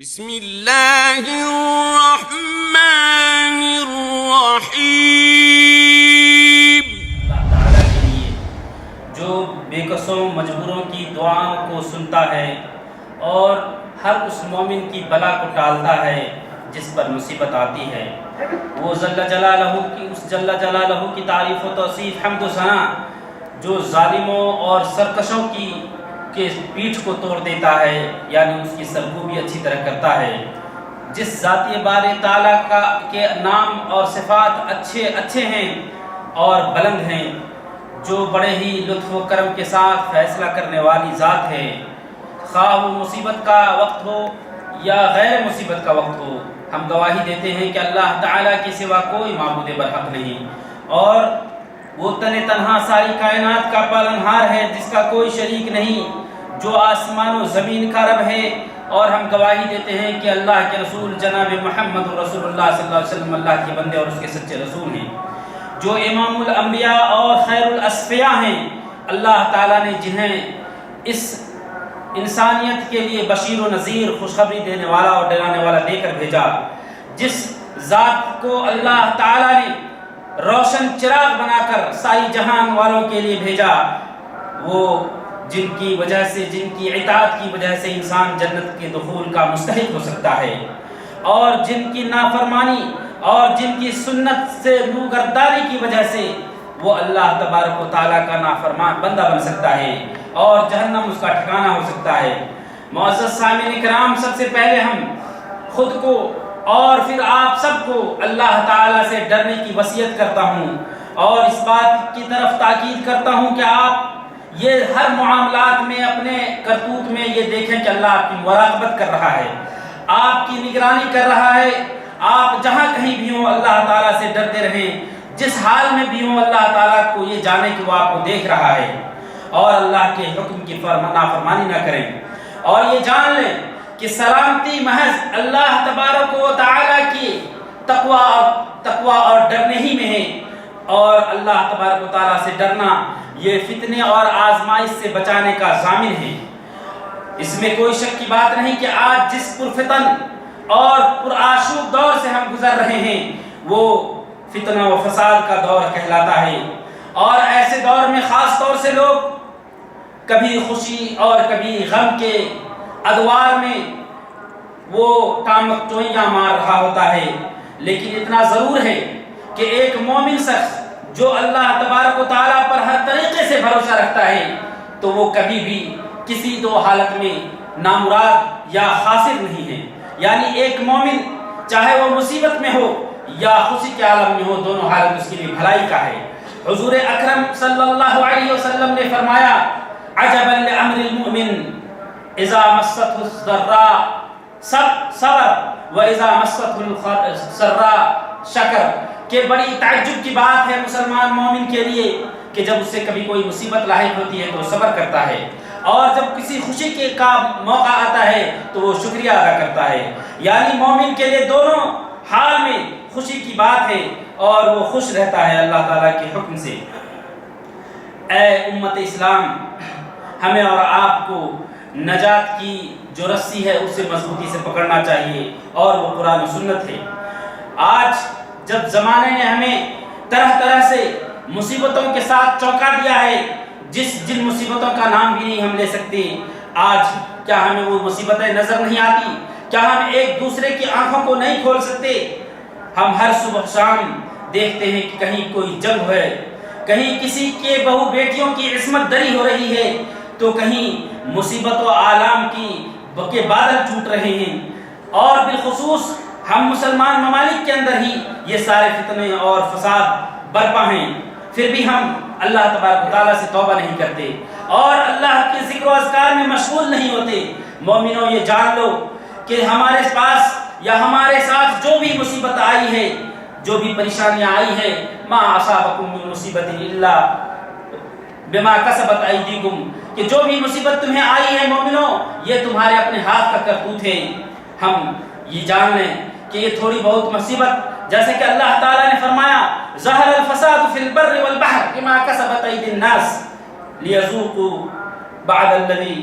بسم اللہ الرحمن الرحیم۔ اللہ تعالیٰ کے لیے جو بے کسوں مجبوروں کی دعاؤں کو سنتا ہے اور ہر اس مومن کی بلا کو ٹالتا ہے جس پر مصیبت آتی ہے، وہ جل جلالہ کی تعریف و توصیف حمد و ثنا جو ظالموں اور سرکشوں کی پیٹھ کو توڑ دیتا ہے، یعنی اس کی سرکوبی اچھی طرح کرتا ہے، جس ذاتی بار تعالیٰ کے نام اور صفات اچھے ہیں اور بلند ہیں، جو بڑے ہی لطف و کرم کے ساتھ فیصلہ کرنے والی ذات ہے، خواہ وہ مصیبت کا وقت ہو یا غیر مصیبت کا وقت ہو۔ ہم گواہی دیتے ہیں کہ اللہ تعالیٰ کے سوا کوئی معبود برحق نہیں، اور وہ تنہا ساری کائنات کا پالنہار ہے جس کا کوئی شریک نہیں، جو آسمان و زمین کا رب ہے۔ اور ہم گواہی دیتے ہیں کہ اللہ کے رسول جناب محمد رسول اللہ صلی اللہ علیہ وسلم اللہ کے بندے اور اس کے سچے رسول ہیں، جو امام الانبیاء اور خیر الاصفیاء ہیں، اللہ تعالیٰ نے جنہیں اس انسانیت کے لیے بشیر و نذیر، خوشخبری دینے والا اور ڈرانے والا دے کر بھیجا، جس ذات کو اللہ تعالیٰ نے روشن چراغ بنا کر ساری جہان والوں کے لیے بھیجا، وہ جن کی وجہ سے، جن کی اطاعت کی وجہ سے انسان جنت کے دخول کا مستحق ہو سکتا ہے، اور جن کی نافرمانی اور جن کی سنت سے روگردانی کی وجہ سے وہ اللہ تبارک و تعالیٰ کا نافرمان بندہ بن سکتا ہے اور جہنم اس کا ٹھکانہ ہو سکتا ہے۔ معزز سامعین کرام، سب سے پہلے ہم خود کو اور پھر آپ سب کو اللہ تعالیٰ سے ڈرنے کی وصیت کرتا ہوں، اور اس بات کی طرف تاکید کرتا ہوں کہ آپ یہ ہر معاملات میں، اپنے کرتوت میں یہ دیکھیں کہ اللہ آپ کی مراقبت کر رہا ہے، آپ کی نگرانی کر رہا ہے۔ آپ جہاں کہیں بھی ہوں اللہ تعالیٰ سے ڈرتے رہیں، جس حال میں بھی ہوں اللہ تعالیٰ کو یہ جانے کہ وہ آپ کو دیکھ رہا ہے، اور اللہ کے حکم کی نافرمانی نہ کریں، اور یہ جان لیں کہ سلامتی محض اللہ تبارک و تعالیٰ کی تقوی اور ڈرنے ہی میں ہے، اور اللہ تبارک و تعالیٰ سے ڈرنا یہ فتنے اور آزمائش سے بچانے کا ضامن ہے۔ اس میں کوئی شک کی بات نہیں کہ آج جس پرفتن اور پرآشوب دور سے ہم گزر رہے ہیں وہ فتنہ و فساد کا دور کہلاتا ہے، اور ایسے دور میں خاص طور سے لوگ کبھی خوشی اور کبھی غم کے ادوار میں وہ ٹامکٹوئیاں مار رہا ہوتا ہے، لیکن اتنا ضرور ہے کہ ایک مومن شخص جو اللہ تبارک و تعالیٰ پر ہر طریقے سے بھروسہ رکھتا ہے تو وہ کبھی بھی کسی دو حالت میں نامراد یا خاسر نہیں ہے، یعنی ایک مومن چاہے وہ مصیبت میں ہو یا خوشی کے عالم میں ہو، دونوں حالت اس کے لیے بھلائی کا ہے۔ حضور اکرم صلی اللہ علیہ وسلم نے فرمایا، عجبا لامر المؤمن اذا مسته الضراء صبر واذا مسته السراء شکر، کہ بڑی تعجب کی بات ہے مسلمان مومن کے لیے کہ جب اس سے کبھی کوئی مصیبت لاحق ہوتی ہے تو وہ صبر کرتا ہے، اور جب کسی خوشی کا موقع آتا ہے تو وہ شکریہ ادا کرتا ہے، یعنی مومن کے لیے دونوں حال میں خوشی کی بات ہے اور وہ خوش رہتا ہے اللہ تعالیٰ کے حکم سے۔ اے امت اسلام، ہمیں اور آپ کو نجات کی جو رسی ہے اسے مضبوطی سے پکڑنا چاہیے، اور وہ قرآن و سنت ہے۔ آج جب زمانے نے ہمیں طرح طرح سے مصیبتوں کے ساتھ چونکا دیا ہے، جن مصیبتوں کا نام بھی نہیں ہم لے سکتے، آج کیا ہمیں وہ مصیبتیں نظر نہیں آتی؟ کیا ہم ایک دوسرے کی آنکھوں کو نہیں کھول سکتے؟ ہم ہر صبح شام دیکھتے ہیں کہ کہیں کوئی جنگ ہے، کہیں کسی کے بہو بیٹیوں کی عصمت دری ہو رہی ہے، تو کہیں مصیبت و آلام کے بادل ٹوٹ رہے ہیں، اور بالخصوص ہم مسلمان ممالک کے اندر ہی یہ سارے فتنے اور فساد برپا ہیں، پھر بھی ہم اللہ تبارک و تعالیٰ سے توبہ نہیں کرتے اور اللہ کے ذکر و اذکار میں مشغول نہیں ہوتے۔ مومنوں، یہ جان لو کہ ہمارے پاس یا ہمارے ساتھ جو بھی مصیبت آئی ہے، جو بھی پریشانیاں آئی ہیں، ما اصابکم من مصیبت الا بما کسبت ایدیکم، کہ جو بھی مصیبت تمہیں آئی ہے مومنوں، یہ تمہارے اپنے ہاتھ کا کرتوت ہے۔ ہم یہ جان لیں کہ یہ تھوڑی بہت مصیبت، جیسے کہ اللہ تعالیٰ نے فرمایا، ظہر الفساد فی البر والبحر بما کسبت ایدی الناس لیذوقوا بعد الذی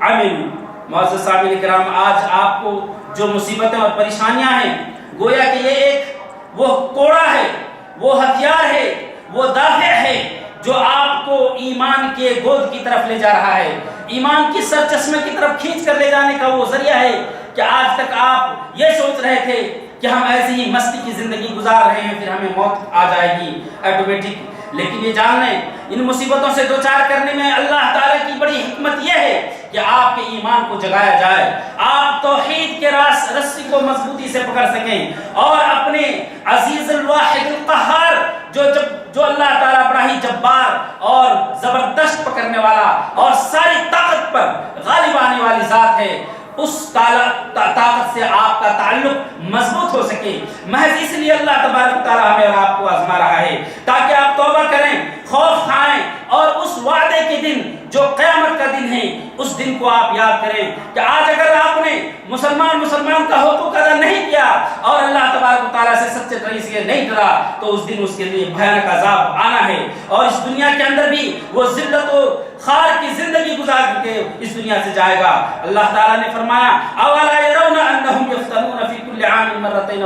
عملوا۔ معزز سامعین کرام، آج آپ کو جو مصیبتیں اور پریشانیاں ہیں، گویا کہ یہ ایک وہ کوڑا ہے، وہ ہتھیار ہے، وہ دافع ہے جو آپ کو ایمان کے گود کی طرف لے جا رہا ہے، ایمان کی سر چشمے کی طرف کھینچ کر لے جانے کا وہ ذریعہ ہے کہ آج تک آپ یہ سوچ رہے تھے کہ ہم ایسی ہی مستی کی زندگی گزار رہے ہیں، پھر ہمیں موت آ جائے گی آٹومیٹک، لیکن یہ جان لیں ان مصیبتوں سے دوچار کرنے میں اللہ تعالیٰ کی بڑی حکمت یہ ہے کہ آپ کے ایمان کو جگایا جائے، آپ توحید کے رسی کو مضبوطی سے پکڑ سکیں اور اپنے عزیز الواحد القہار جو اللہ تعالیٰ بڑا ہی جبار اور زبردست پکڑنے والا اور ساری طاقت پر غالب آنے والی ذات ہے، اس طاقت سے آپ کا تعلق مضبوط ہو سکے۔ محض اس لیے اللہ تبارک تعالیٰ ہمیں اور آپ کو آزما رہا ہے تاکہ آپ توبہ کریں، خوف کھائیں اور اس وعدے کے دن جو قیامت کا دن ہے اس دن کو آپ یاد کریں کہ آج اگر آپ نے مسلمان کا حقوق ادا نہیں کیا اور اللہ تبارک تعالیٰ سے سچے طریقے سے نہیں ڈرا تو اس دن اس کے لیے بھیانک عذاب آنا ہے، اور اس دنیا کے اندر بھی وہ ذلت و خار کی زندگی گزار کے اس دنیا سے جائے گا۔ اللہ تعالیٰ نے فرمایا اولا يرون انهم يفتنون في كل عام مرتين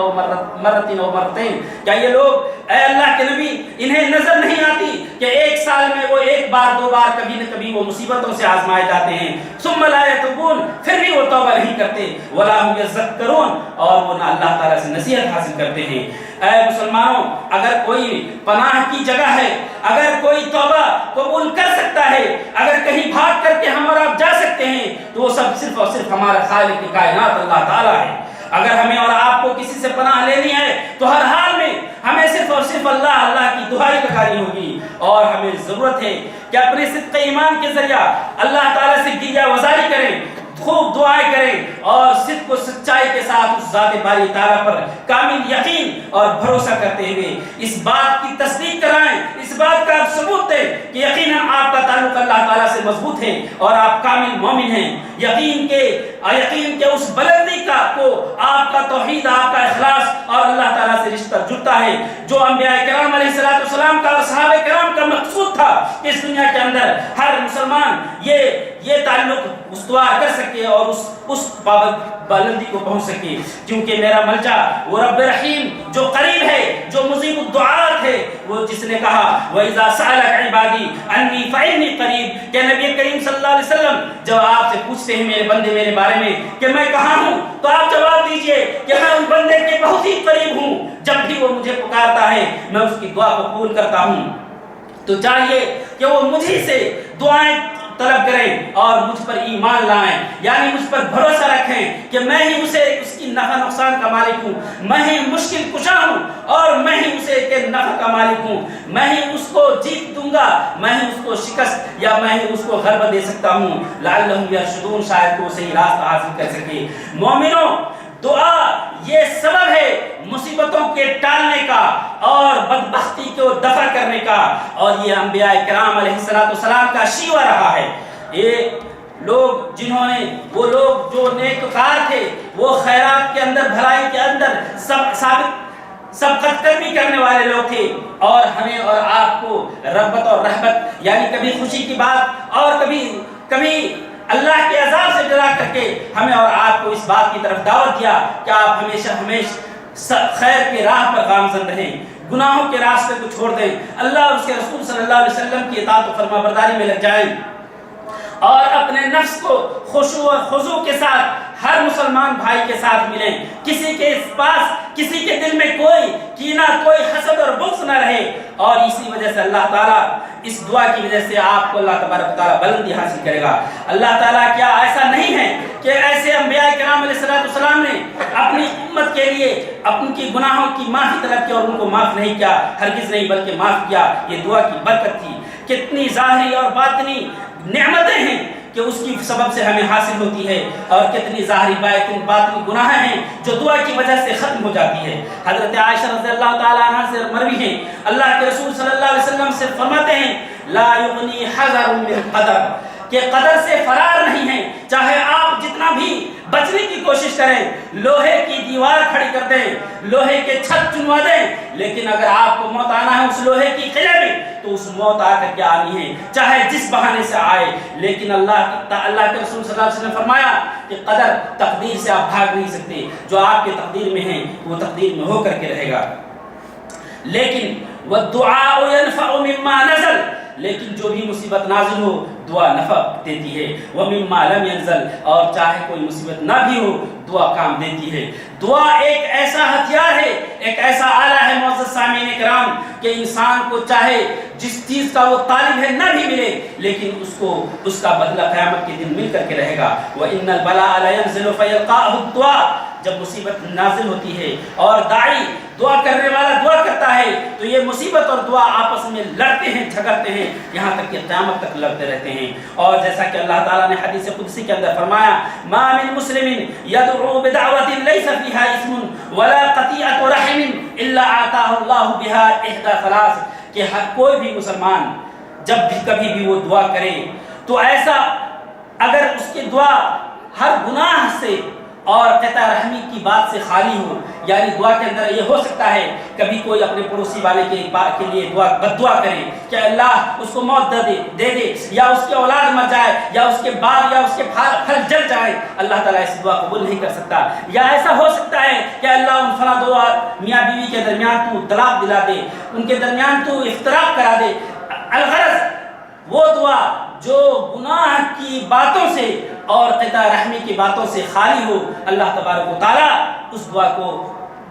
او مرتين، کیا یہ لوگ اے اللہ کے نبی انہیں نظر نہیں آتی کہ ایک سال میں وہ ایک بار دو بار کبھی نہ کبھی وہ مصیبتوں سے آزمائے جاتے ہیں، ثم لا يتوبون، پھر بھی وہ توبہ نہیں کرتے، ولا هم يذكرون، اور وہ نہ اللہ تعالیٰ سے نصیحت حاصل کرتے ہیں۔ اے مسلمانوں، اگر کوئی پناہ کی جگہ ہے، اگر کوئی توبہ قبول کر سکتا ہے، اگر کہیں بھاگ کر کے ہم اور آپ جا سکتے ہیں تو وہ سب صرف اور صرف ہمارا خالق کائنات اللہ تعالیٰ ہے۔ اگر ہمیں اور آپ کو کسی سے پناہ لینی ہے تو ہر حال میں ہمیں صرف اور صرف اللہ کی دعائی لگانی ہوگی، اور ہمیں ضرورت ہے کہ اپنے صدق ایمان کے ذریعہ اللہ تعالیٰ سے گریہ وزاری کریں، خوب دعائیں کریں اور صدق و سچائی کے ساتھ اس ذات باری تعالیٰ پر کامل یقین اور بھروسہ کرتے ہوئے اس بات کی تصدیق کرائیں، اس بات کا آپ ثبوت دیں کہ یقیناً آپ کا تعلق اللہ تعالیٰ سے مضبوط ہے اور آپ کامل مومن ہیں۔ یقین کے اس بلندی کو آپ کا توحید، آپ کا اخلاص اور اللہ تعالیٰ سے رشتہ جڑتا ہے، جو انبیاء کرام علیہ السلام کا اور صحابہ کرام کا مقصود تھا کہ اس دنیا کے اندر ہر مسلمان یہ تعلق استوار کر سکے اور اس بلندی کو پہنچ سکے، کیونکہ میرا ملجا وہ رب رحیم جو قریب ہے، جو مجیب الدعات ہے، وہ جس نے کہا وَإِذَا سَأَلَكَ عِبَادِي عَنِّي فَإِنِّي قَرِيبٌ، کہ نبی کریم صلی اللہ علیہ وسلم جب آپ سے پوچھتے ہیں میرے بندے میرے بارے میں کہ میں کہاں ہوں، تو آپ جواب دیجئے کہ میں ان بندے کے بہت ہی قریب ہوں، جب بھی وہ مجھے پکارتا ہے میں اس کی دعا کو قبول کرتا ہوں۔ تو چاہیے کہ وہ مجھے سے دعائیں طلب کریں اور مجھ پر ایمان لائیں، یعنی مجھ پر بھروسہ رکھیں کہ میں ہی اس کی نفع نقصان کا مالک ہوں، میں ہی مشکل کشا ہوں اور میں ہی اسے کے نفع کا مالک ہوں، میں ہی اس کو جیت دوں گا، میں ہی اس کو شکست یا میں ہی اس کو غلبہ دے سکتا ہوں، لعلہم یرشدون، شاید کو صحیح راستہ حاصل کر سکے۔ مومنوں، دعا یہ سبب ہے مصیبتوں کے ٹالنے کا اور بدبختی کو دفع کرنے کا، اور یہ انبیاء کرام علیہ السلام کا شیوہ رہا ہے۔ یہ لوگ وہ لوگ جو نیکوکار تھے، وہ خیرات کے اندر، بھلائی کے اندر سبقت قدمی کرنے والے لوگ تھے، اور ہمیں اور آپ کو رغبت اور رہبت، یعنی کبھی خوشی کی بات اور کبھی اللہ کے عذاب سے ڈرا کر کے ہمیں اور آپ کو اس بات کی طرف دعوت دیا کہ آپ ہمیشہ خیر کے راہ پر گامزن رہیں، گناہوں کے راستے کو چھوڑ دیں، اللہ اور اس کے رسول صلی اللہ علیہ وسلم کی اطاعت و فرما برداری میں لگ جائیں، اور اپنے نفس کو خشوع اور خضوع کے ساتھ ہر مسلمان بھائی کے ساتھ ملیں، کسی کے دل میں کوئی کینہ، کوئی حسد اور بغض نہ رہے، اور اسی وجہ سے اللہ تعالیٰ اس دعا کی وجہ سے آپ کو اللہ تبارک تعالیٰ بلندی حاصل کرے گا۔ اللہ تعالیٰ کیا ایسا نہیں ہے کہ ایسے انبیاء کرام علیہ السلام نے اپنی امت کے لیے ان کی گناہوں کی معافی طلب کی اور ان کو معاف نہیں کیا؟ ہرگز نہیں، بلکہ معاف کیا۔ یہ دعا کی برکت تھی۔ کتنی ظاہری اور باطنی نعمتیں ہیں کہ اس کی سبب سے ہمیں حاصل ہوتی ہے، اور کتنی ظاہری باطنی گناہ ہیں جو دعا کی وجہ سے ختم ہو جاتی ہے۔ حضرت عائشہ رضی اللہ تعالیٰ عنہ سے مروی ہے، اللہ کے رسول صلی اللہ علیہ وسلم سے فرماتے ہیں لا یغنی حذر من قدر، کہ قدر سے فرار نہیں ہے. چاہے آپ جتنا بھی بچنے کی کوشش کریں, لوہے کی دیوار کھڑی کر دیں, لوہے کے چھت چنوا دیں, لیکن اگر آپ کو موت آنا ہے اس لوہے کی قلعے میں تو اس موت آ کر کے آنی ہے, چاہے جس بہانے سے آئے. لیکن اللہ کے رسول صلی اللہ علیہ وسلم نے فرمایا کہ قدر تقدیر سے آپ بھاگ نہیں سکتے, جو آپ کے تقدیر میں ہے وہ تقدیر میں ہو کر کے رہے گا. لیکن والدعاء ينفع مما نزل, لیکن جو بھی مصیبت نازل ہو دعا نفع دیتی ہے. ومما لم ينزل, اور چاہے کوئی مصیبت نہ بھی ہو دعا کام دیتی ہے. دعا ایک ایسا ہتھیار ہے, ایک ایسا آلہ ہے معزز سامعین کرام, کہ انسان کو چاہے جس چیز کا وہ طالب ہے نہ بھی ملے لیکن اس کا بدلہ قیامت کے دن مل کر کے رہے گا. وَإِنَّ الْبَلَاءَ لَيَنْزِلُ فَيَلْقَاهُ الدُّعَاء, جب مصیبت نازل ہوتی ہے اور داعی دعا کرنے والا دعا کرتا ہے تو یہ مصیبت اور دعا آپس میں لڑتے ہیں, جھگڑتے ہیں, یہاں تک کہ قیامت تک لڑتے رہتے ہیں. اور جیسا کہ اللہ تعالیٰ نے حدیث قدسی کے اندر فرمایا, ما من مسلم يدعو بدعوة ليس فيها اسم ولا قطيعة رحم الا آتاه الله بها احدى ثلاث, کہ ہر کوئی بھی مسلمان جب بھی کبھی بھی وہ دعا کرے تو ایسا اگر اس کی دعا ہر گناہ سے اور قطع رحمی کی بات سے خالی ہو, یعنی دعا کے اندر یہ ہو سکتا ہے کبھی کوئی اپنے پڑوسی والے کے لیے بد دعا کرے کہ اللہ اس کو موت دے دے, یا اس کی اولاد مر جائے, یا اس کے باغ یا اس کے پھل جل جائے, اللہ تعالیٰ اس دعا قبول نہیں کر سکتا. یا ایسا ہو سکتا ہے کہ اللہ ان فلاں دو میاں بیوی کے درمیان تو طلاق دلا دے, ان کے درمیان تو افتراق کرا دے. الغرض وہ دعا جو گناہ کی باتوں سے اور قطع رحمی کی باتوں سے خالی ہو, اللہ تبارک و تعالیٰ اس دعا کو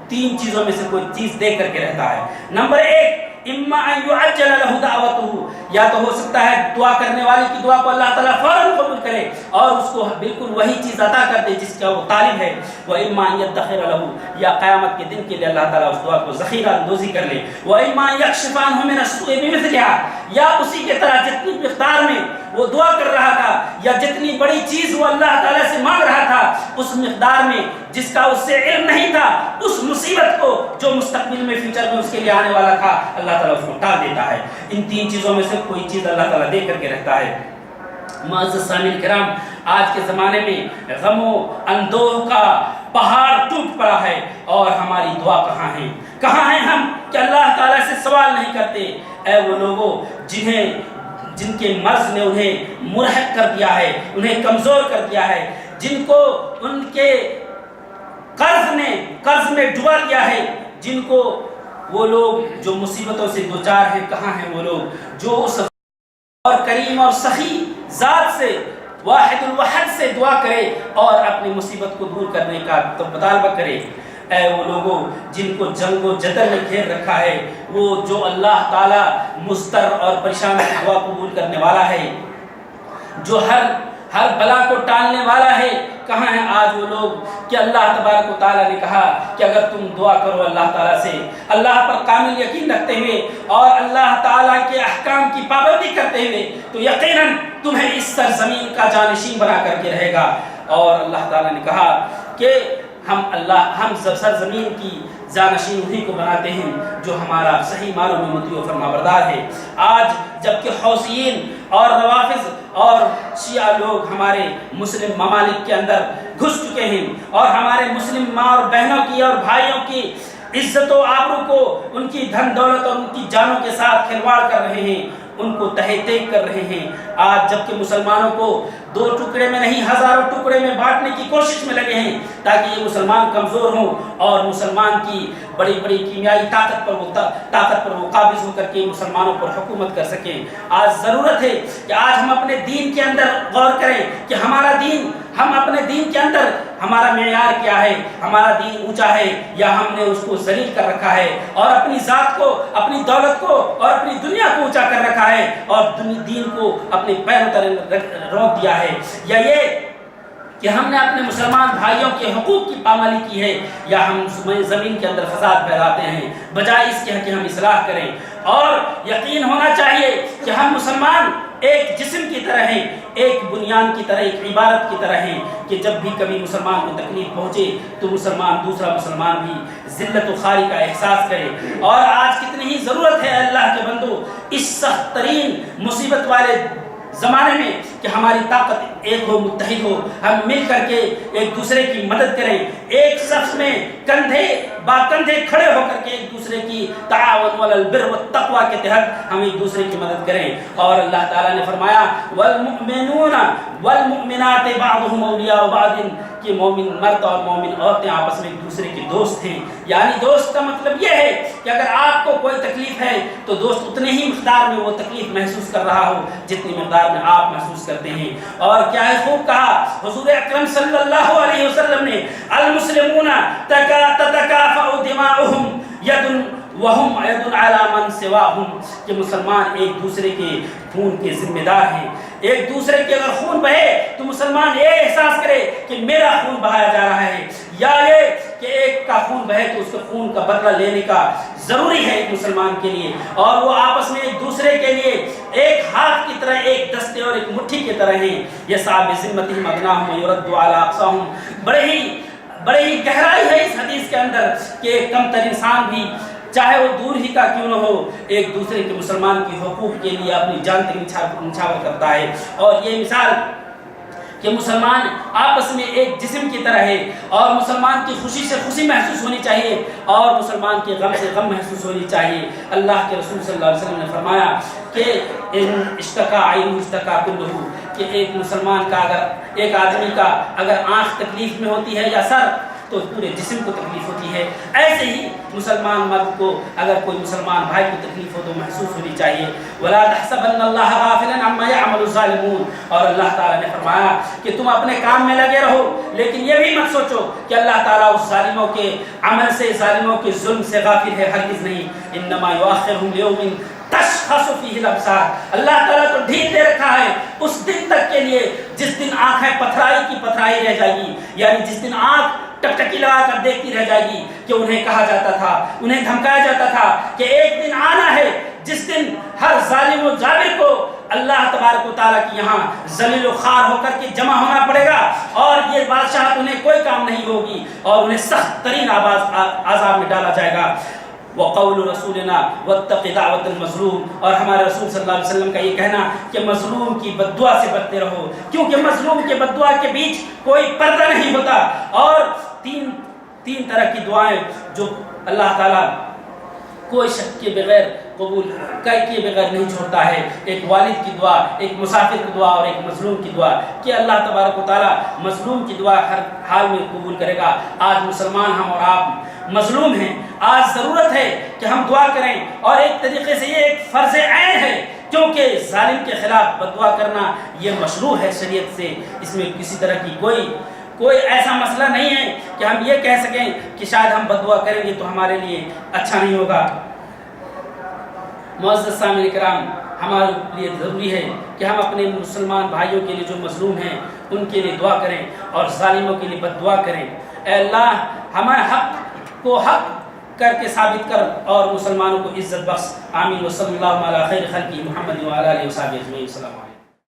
تین چیزوں میں سے کوئی چیز دے کر کے رہتا ہے. نمبر ایک, اما ان يعجل له دعوته, یا تو ہو سکتا ہے دعا کرنے والے کی دعا کو اللہ تعالیٰ فوراً قبول کرے اور اس کو بالکل وہی چیز عطا کر دے جس کا وہ طالب ہے. واما ان يدخر له, یا قیامت کے دن کے لیے اللہ تعالیٰ اس دعا کو ذخیرہ اندوزی کر لے. واما ان يكشف عنه من السوء بمثلها, یا اسی کے طرح جتنی مقدار میں وہ دعا کر رہا تھا یا جتنی بڑی چیز وہ اللہ تعالیٰ سے مانگ رہا تھا اس مقدار میں جس کا اس سے علم نہیں تھا, اس مصیبت کو جو مستقبل میں فیوچر میں اس کے لیے آنے والا تھا, اللہ تعالیٰ اس کو ٹال دیتا ہے. ان تین چیزوں میں سے کوئی چیز اللہ تعالیٰ دے کر کے رہتا ہے. معزز سامعین کرام, آج کے زمانے میں غم و اندوہ کا پہاڑ ٹوٹ پڑا ہے اور ہماری دعا کہاں ہے؟ کہاں ہیں ہم کہ اللہ تعالیٰ سے سوال نہیں کرتے؟ اے وہ لوگوں جن کے مرض نے انہیں مرہق کر دیا ہے, انہیں کمزور کر دیا ہے, جن کو ان کے قرض میں ڈبا دیا ہے, جن کو وہ لوگ جو مصیبتوں سے دوچار ہیں, کہاں ہیں وہ لوگ جو اس اور کریم اور سخی ذات سے واحد الوحد سے دعا کرے اور اپنی مصیبت کو دور کرنے کا مطالبہ کرے؟ اے وہ لوگوں جن کو جنگ و جدل میں گھیر رکھا ہے, وہ جو اللہ تعالیٰ مضطر اور پریشان کی دعا قبول کرنے والا ہے, جو ہر بلا کو ٹالنے والا ہے, کہاں ہیں آج وہ لوگ کہ اللہ تبارک و تعالیٰ نے کہا کہ اگر تم دعا کرو اللہ تعالیٰ سے, اللہ پر کامل یقین رکھتے ہوئے اور اللہ تعالیٰ کے احکام کی پابندی کرتے ہوئے, تو یقیناً تمہیں اس سرزمین کا جانشین بنا کر کے رہے گا. اور اللہ تعالیٰ نے کہا کہ ہم سرزمین کی جانشین انہی کو بناتے ہیں جو ہمارا صحیح معنوں میں مطیع و فرمانبردار ہے. آج جبکہ حوثیین اور روافض اور شیعہ لوگ ہمارے مسلم ممالک کے اندر گھس چکے ہیں اور ہمارے مسلم ماں اور بہنوں کی اور بھائیوں کی عزت و آبرو کو, ان کی دھن دولت اور ان کی جانوں کے ساتھ کھلواڑ کر رہے ہیں, ان کو تہہ تیگ کر رہے ہیں. آج جبکہ مسلمانوں کو دو ٹکڑے میں نہیں ہزاروں ٹکڑے میں بانٹنے کی کوشش میں لگے ہیں تاکہ یہ مسلمان کمزور ہوں اور مسلمان کی بڑی بڑی کیمیائی طاقت پر وہ قابض ہو کر کے مسلمانوں پر حکومت کر سکیں. آج ضرورت ہے کہ آج ہم اپنے دین کے اندر غور کریں کہ ہمارا دین, ہم اپنے دین کے اندر ہمارا معیار کیا ہے, ہمارا دین اونچا ہے یا ہم نے اس کو ذلیل کر رکھا ہے اور اپنی ذات کو, اپنی دولت کو اور اپنی دنیا کو اونچا کر رکھا ہے اور دین کو اپنے پیروں تلے روک دیا ہے, یا یہ کہ ہم نے اپنے مسلمان بھائیوں کے حقوق کی پامالی کی ہے یا ہم زمین کے اندر فساد پھیلاتے ہیں بجائے اس کے کہ ہم اصلاح کریں. اور یقین ہونا چاہیے کہ ہم مسلمان ایک جسم کی طرح ہیں, ایک بنیان کی طرح, ایک عبارت کی طرح ہیں کہ جب بھی کبھی مسلمان کو تکلیف پہنچے تو دوسرا مسلمان بھی ذلت و خواری کا احساس کرے. اور آج کتنی ہی ضرورت ہے اللہ کے بندو اس سخت ترین مصیبت والے زمانے میں کہ ہماری طاقت ایک ہو، متحد ہو، ہم مل کر کے ایک دوسرے کی مدد کریں، ایک صف میں کندھے با کندھے کھڑے ہو کر کے ایک دوسرے کی تعاون علی البر والتقوی کے تحت ہم ایک دوسرے کی مدد کریں۔ اور اللہ تعالیٰ نے فرمایا والمؤمنون والمؤمنات بعضهم اولیاء بعض، کہ مومن مرد اور مومن عورتیں آپس میں ایک دوسرے کے دوست ہیں۔ یعنی دوست کا مطلب یہ ہے کہ اگر آپ کو کوئی تکلیف ہے تو دوست اتنے ہی مقدار میں وہ تکلیف محسوس کر رہا ہو جتنی مقدار میں آپ محسوس کرتے ہیں۔ اور کیا ہے خوب کہا حضور اکرم صلی اللہ علیہ وسلم نے، المسلمون تتکافأ دماؤہم ید وہم ید علی من سواہم، کہ مسلمان ایک دوسرے کے خون کے ذمہ دار ہیں۔ ایک دوسرے کے اگر خون بہے تو مسلمان یہ احساس کرے کہ میرا خون بہایا جا رہا ہے، یا یہ کہ ایک کا خون بہے تو اس کے خون کا بدلہ لینے کا ضروری ہے ایک مسلمان کے لیے، اور وہ آپس میں ایک دوسرے کے لیے ایک ہاتھ کی طرح، ایک دستے اور ایک مٹھی کی طرح ہیں۔ یسعی بذمتہم ادناہم یرد علی اقصاہم، بڑے ہی گہرائی ہے اس حدیث کے اندر کہ ایک کم تر انسان بھی چاہے وہ دور ہی کا کیوں نہ ہو، ایک دوسرے کے مسلمان کے حقوق کے لیے اپنی جان تک نچھاور کرتا ہے۔ اور یہ مثال کہ مسلمان آپس میں ایک جسم کی طرح ہے، اور مسلمان کی خوشی سے خوشی محسوس ہونی چاہیے اور مسلمان کے غم سے غم محسوس ہونی چاہیے۔ اللہ کے رسول صلی اللہ علیہ وسلم نے فرمایا کہ ان اشتکا عین اشتکا کلہ، کہ ایک مسلمان کا ایک آدمی کا اگر آنکھ تکلیف میں ہوتی ہے یا سر تو پورے جسم کو تکلیف ہوتی ہے۔ ایسے ہی مسلمان مرد کو اگر کوئی مسلمان بھائی کو تکلیف ہو تو محسوس ہونی چاہیے۔ وَلَا تَحْسَبَنَّ اللَّهَ غَافِلًا عَمَّا يَعْمَلُ الظَّالِمُونَ، اور اللہ تعالیٰ نے فرمایا کہ تم اپنے کام میں لگے رہو، لیکن یہ بھی مت سوچو کہ اللہ تعالیٰ اس ظالموں کے عمل سے، ظالموں کے ظلم سے غافل ہے، ہرگز نہیں۔ انما یؤخرہم لیوم تشخص فیہ الابصار، اللہ تعالیٰ تو ڈھیل دے رکھا ہے اس دن تک کے لیے جس دن آنکھیں پتھرائی کی پتھرائی رہ جائے گی، یعنی جس دن آنکھ ٹکٹکی لگا کر دیکھتی رہ جائے گی، کہ انہیں کہا جاتا تھا، انہیں دھمکایا جاتا تھا کہ ایک دن آنا ہے جس دن ہر ظالم و جابر کو اللہ تبارک و تعالیٰ کی یہاں ذلیل و خوار ہو کر کے جمع ہونا پڑے گا، اور یہ بادشاہت انہیں کوئی کام نہیں ہوگی، اور انہیں سخت ترین عذاب میں ڈالا جائے گا۔ وقول رسولنا واتق دعوت المظلوم، اور ہمارے رسول صلی اللہ علیہ وسلم کا یہ کہنا کہ مظلوم کی بد دعا سے بچتے رہو، کیونکہ مظلوم کے بد دعا کے بیچ کوئی پردہ نہیں ہوتا۔ اور تین طرح کی دعائیں جو اللہ تعالیٰ کوئی شک کے بغیر قبول کیے بغیر نہیں چھوڑتا ہے، ایک والد کی دعا، ایک مسافر کی دعا، اور ایک مظلوم کی دعا، کہ اللہ تبارک و تعالیٰ مظلوم کی دعا ہر حال میں قبول کرے گا۔ آج مسلمان ہم اور آپ مظلوم ہیں، آج ضرورت ہے کہ ہم دعا کریں، اور ایک طریقے سے یہ ایک فرض عین ہے، کیونکہ ظالم کے خلاف بد دعا کرنا یہ مشروع ہے شریعت سے، اس میں کسی طرح کی کوئی ایسا مسئلہ نہیں ہے کہ ہم یہ کہہ سکیں کہ شاید ہم بد دعا کریں گے تو ہمارے لیے اچھا نہیں ہوگا۔ معزز سامعین کرام، ہمارے لیے ضروری ہے کہ ہم اپنے مسلمان بھائیوں کے لیے جو مظلوم ہیں ان کے لیے دعا کریں، اور ظالموں کے لیے بد دعا کریں۔ اے اللہ ہمارے حق کو حق کر کے ثابت کر، اور مسلمانوں کو عزت بخش۔ آمین۔ وصلی اللہ علی خیر خلقہ محمد وعلی آلہ وصحبہ اجمعین۔ السلام علیکم۔